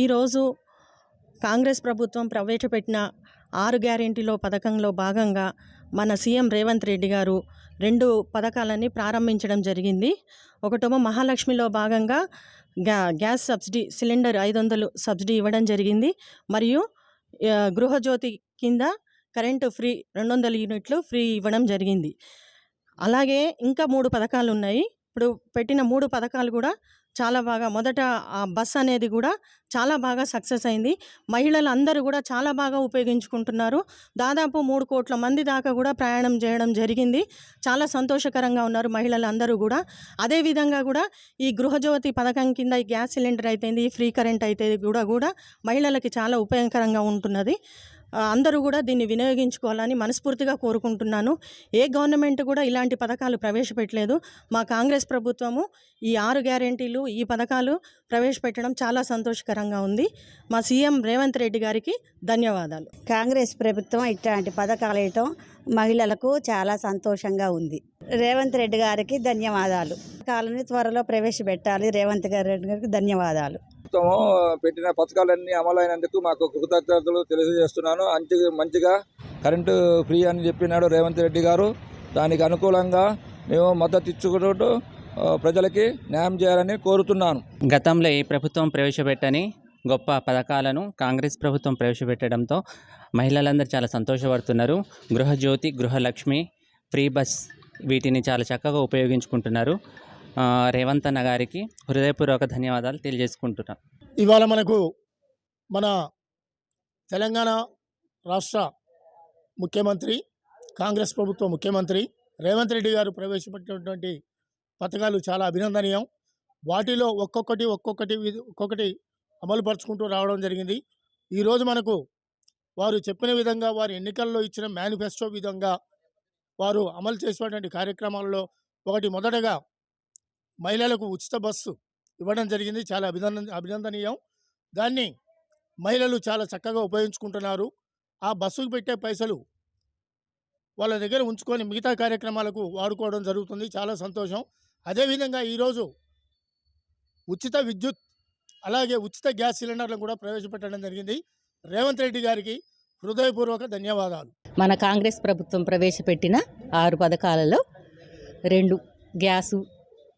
ఈరోజు కాంగ్రెస్ ప్రభుత్వం ప్రవేశపెట్టిన 6 గ్యారెంటీలో పథకంలో భాగంగా మన సీఎం రేవంత్ రెడ్డి గారు 2 పథకాలని ప్రారంభించడం జరిగింది. ఒకటేమో మహాలక్ష్మిలో భాగంగా గ్యాస్ సబ్సిడీ సిలిండర్ 500 సబ్సిడీ ఇవ్వడం జరిగింది. మరియు గృహజ్యోతి కింద కరెంటు ఫ్రీ 200 యూనిట్లు ఫ్రీ ఇవ్వడం జరిగింది. అలాగే ఇంకా 3 పథకాలు ఉన్నాయి. ఇప్పుడు పెట్టిన 3 పథకాలు కూడా చాలా బాగా, మొదట ఆ బస్ అనేది కూడా చాలా బాగా సక్సెస్ అయింది. మహిళలు అందరూ కూడా చాలా బాగా ఉపయోగించుకుంటున్నారు. దాదాపు 3 కోట్ల మంది దాకా కూడా ప్రయాణం చేయడం జరిగింది. చాలా సంతోషకరంగా ఉన్నారు మహిళలు అందరూ కూడా. అదేవిధంగా కూడా ఈ గృహజ్యోతి పథకం కింద ఈ గ్యాస్ సిలిండర్ అయితేంది, ఫ్రీ కరెంట్ అయితే కూడా మహిళలకి చాలా ఉపయోగకరంగా ఉంటున్నది. అందరూ కూడా దీన్ని వినియోగించుకోవాలని మనస్ఫూర్తిగా కోరుకుంటున్నాను. ఏ గవర్నమెంట్ కూడా ఇలాంటి పథకాలు ప్రవేశపెట్టలేదు. మా కాంగ్రెస్ ప్రభుత్వము ఈ 6 గ్యారెంటీలు, ఈ పథకాలు ప్రవేశపెట్టడం చాలా సంతోషకరంగా ఉంది. మా సీఎం రేవంత్ రెడ్డి గారికి ధన్యవాదాలు. కాంగ్రెస్ ప్రభుత్వం ఇట్లాంటి పథకాలు వేయటం మహిళలకు చాలా సంతోషంగా ఉంది. రేవంత్ రెడ్డి గారికి ధన్యవాదాలు. పథకాలని త్వరలో ప్రవేశపెట్టాలి. రేవంత్ రెడ్డి గారికి ధన్యవాదాలు. పెట్టిన పథకాలన్నీ అమలైనందుకు మాకు కృతజ్ఞతలు తెలియజేస్తున్నాను. మంచిగా కరెంటు ఫ్రీ అని చెప్పినాడు రేవంత్ రెడ్డి గారు. దానికి అనుకూలంగా మేము మద్దతు ఇచ్చుకుంటూ ప్రజలకి న్యాయం చేయాలని కోరుతున్నాను. గతంలో ఈ ప్రభుత్వం ప్రవేశపెట్టని గొప్ప పథకాలను కాంగ్రెస్ ప్రభుత్వం ప్రవేశపెట్టడంతో మహిళలందరూ చాలా సంతోషపడుతున్నారు. గృహజ్యోతి, గృహలక్ష్మి, ఫ్రీ బస్ వీటిని చాలా చక్కగా ఉపయోగించుకుంటున్నారు. రేవంత్ అన్న గారికి హృదయపూర్వక ధన్యవాదాలు తెలియజేసుకుంటున్నాను. ఇవాళ మనకు మన తెలంగాణ రాష్ట్ర ముఖ్యమంత్రి, కాంగ్రెస్ ప్రభుత్వ ముఖ్యమంత్రి రేవంత్ రెడ్డి గారు ప్రవేశపెట్టినటువంటి పథకాలు చాలా అభినందనీయం. వాటిలో ఒక్కొక్కటి అమలుపరుచుకుంటూ రావడం జరిగింది. ఈరోజు మనకు వారు చెప్పిన విధంగా, వారి ఎన్నికల్లో ఇచ్చిన మేనిఫెస్టో విధంగా వారు అమలు చేసినటువంటి కార్యక్రమాల్లో మొదటగా మహిళలకు ఉచిత బస్సు ఇవ్వడం జరిగింది. చాలా అభినందనీయం. దాన్ని మహిళలు చాలా చక్కగా ఉపయోగించుకుంటున్నారు. ఆ బస్సుకు పెట్టే పైసలు వాళ్ళ దగ్గర ఉంచుకొని మిగతా కార్యక్రమాలకు వాడుకోవడం జరుగుతుంది. చాలా సంతోషం. అదేవిధంగా ఈరోజు ఉచిత విద్యుత్, అలాగే ఉచిత గ్యాస్ సిలిండర్లను కూడా ప్రవేశపెట్టడం జరిగింది. రేవంత్ రెడ్డి గారికి హృదయపూర్వక ధన్యవాదాలు. మన కాంగ్రెస్ ప్రభుత్వం ప్రవేశపెట్టిన 6 పథకాలలో 2 గ్యాసు,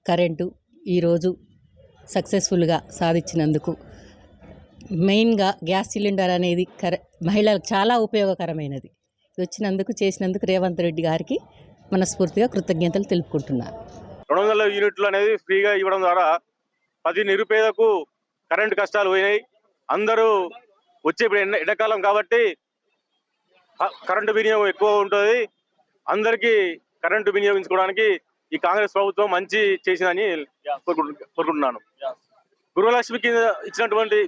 కరెంటు ఈరోజు సక్సెస్ఫుల్గా సాధించినందుకు, మెయిన్గా గ్యాస్ సిలిండర్ అనేది మహిళలకు చాలా ఉపయోగకరమైనది చేసినందుకు రేవంత్ రెడ్డి గారికి మనస్ఫూర్తిగా కృతజ్ఞతలు తెలుపుకుంటున్నాను. 200 యూనిట్లు అనేది ఫ్రీగా ఇవ్వడం ద్వారా 10 నిరుపేదకు కరెంటు కష్టాలు పోయినాయి. అందరూ వచ్చే ఇప్పుడు ఎండాకాలం కాబట్టి కరెంటు వినియోగం ఎక్కువ ఉంటుంది. అందరికీ కరెంటు వినియోగించుకోవడానికి ఈ కాంగ్రెస్ ప్రభుత్వం మంచి చేసిందని కోరుకుంటున్నాను. గృహలక్ష్మి కింద ఇచ్చినటువంటి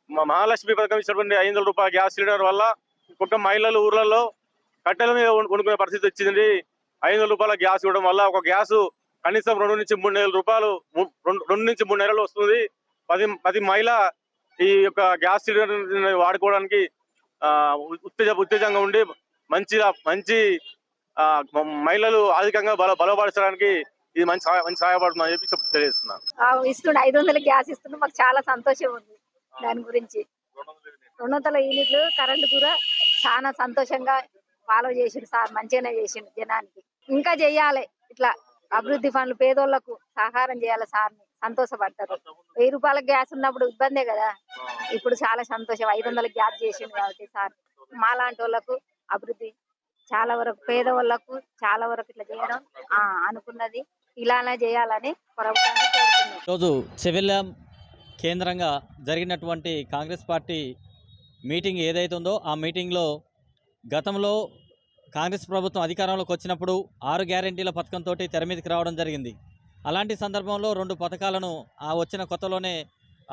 మహాలక్ష్మి పథకం ఇచ్చినటువంటి 500 రూపాయల గ్యాస్ సిలిండర్ వల్ల ఒక మహిళలు ఊర్లలో కట్టెల మీద వండుకునే పరిస్థితి వచ్చింది. 500 రూపాయల గ్యాస్ ఇవ్వడం వల్ల ఒక గ్యాసు కనీసం 2 నుంచి 3 నెలల రూపాయలు 2 నుంచి 3 నెలలు వస్తుంది. 10 మహిళ ఈ యొక్క గ్యాస్ సిలిండర్ వాడుకోవడానికి ఉత్తేజంగా ఉండి మంచి మహిళలు ఆర్థికంగా బలపరచడానికి ఇది మంచి సహాయపడుతుందని చెప్పి తెలియజేస్తున్నాను. ఇస్తుండే 500 గ్యాస్ ఇస్తుండే మాకు చాలా సంతోషం ఉంది. దాని గురించి 200 యూనిట్లు కరెంటు కూడా చాలా సంతోషంగా ఫాలో చేసిండు సార్. మంచిగానే చేసిండు జనానికి. ఇంకా చెయ్యాలి ఇట్లా అభివృద్ధి ఫండ్లు పేదోళ్లకు సహకారం చేయాలి సార్. సంతోషపడతారు. 1000 రూపాయల గ్యాస్ ఉన్నప్పుడు ఇబ్బందే కదా. ఇప్పుడు చాలా సంతోషం. 500 గ్యాస్ చేసిండు కాబట్టి సార్ మాలాంటి వాళ్ళకు అభివృద్ధి చాలా వరకు, పేదవాళ్లకు చాలా వరకు ఇట్లా చేయడం అనుకున్నది ఇలానే చేయాలని ప్రభుత్వాన్ని కోరుతున్నాను. ఈరోజు చెవెళ్ళం కేంద్రంగా జరిగినటువంటి కాంగ్రెస్ పార్టీ మీటింగ్ ఏదైతే ఉందో ఆ మీటింగ్లో గతంలో కాంగ్రెస్ ప్రభుత్వం అధికారంలోకి వచ్చినప్పుడు 6 గ్యారెంటీల పథకంతో తెర మీదకి రావడం జరిగింది. అలాంటి సందర్భంలో 2 పథకాలను వచ్చిన కొత్తలోనే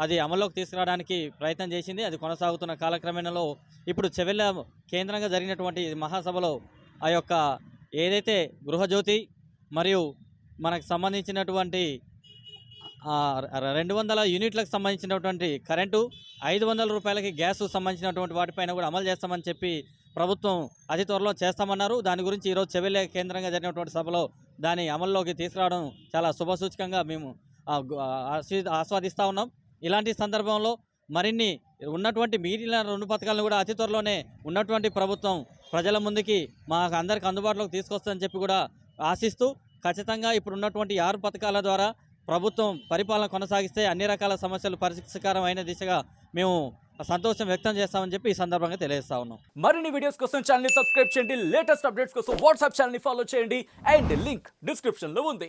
అది అమల్లోకి తీసుకురావడానికి ప్రయత్నం చేసింది. అది కొనసాగుతున్న కాలక్రమేణలో ఇప్పుడు చెవెళ్ళం కేంద్రంగా జరిగినటువంటి మహాసభలో ఆ యొక్క ఏదైతే గృహజ్యోతి మరియు మనకు సంబంధించినటువంటి 200 యూనిట్లకు సంబంధించినటువంటి కరెంటు, 500 రూపాయలకి గ్యాస్ సంబంధించినటువంటి వాటిపైన కూడా అమలు చేస్తామని చెప్పి ప్రభుత్వం అతి త్వరలో చేస్తామన్నారు. దాని గురించి ఈరోజు చెవెళ్ళ కేంద్రంగా జరిగినటువంటి సభలో దాని అమల్లోకి తీసుకురావడం చాలా శుభసూచకంగా మేము ఆస్వాదిస్తూ ఉన్నాం. ఇలాంటి సందర్భంలో మరిన్ని ఉన్నటువంటి మిగిలిన 2 పథకాలను కూడా అతి త్వరలోనే ఉన్నటువంటి ప్రభుత్వం ప్రజల ముందుకి మాకు అందరికి అందుబాటులోకి తీసుకొస్తుందని చెప్పి కూడా ఆశిస్తూ ఖచ్చితంగా ఇప్పుడు ఉన్నటువంటి 6 పథకాల ద్వారా ప్రభుత్వం పరిపాలన కొనసాగిస్తే అన్ని రకాల సమస్యలు పరిష్కారం అయిన దిశగా మేము సంతోషం వ్యక్తం చేస్తామని చెప్పి ఈ సందర్భంగా తెలియజేస్తా ఉన్నాం. మరిన్ని వీడియోస్ కోసం ఛానల్ ని సబ్స్క్రైబ్ చేయండి, లేటెస్ట్ అప్డేట్స్ కోసం వాట్సాప్ ఛానల్ ని ఫాలో చేయండి అండ్ లింక్ డిస్క్రిప్షన్ లో ఉంది.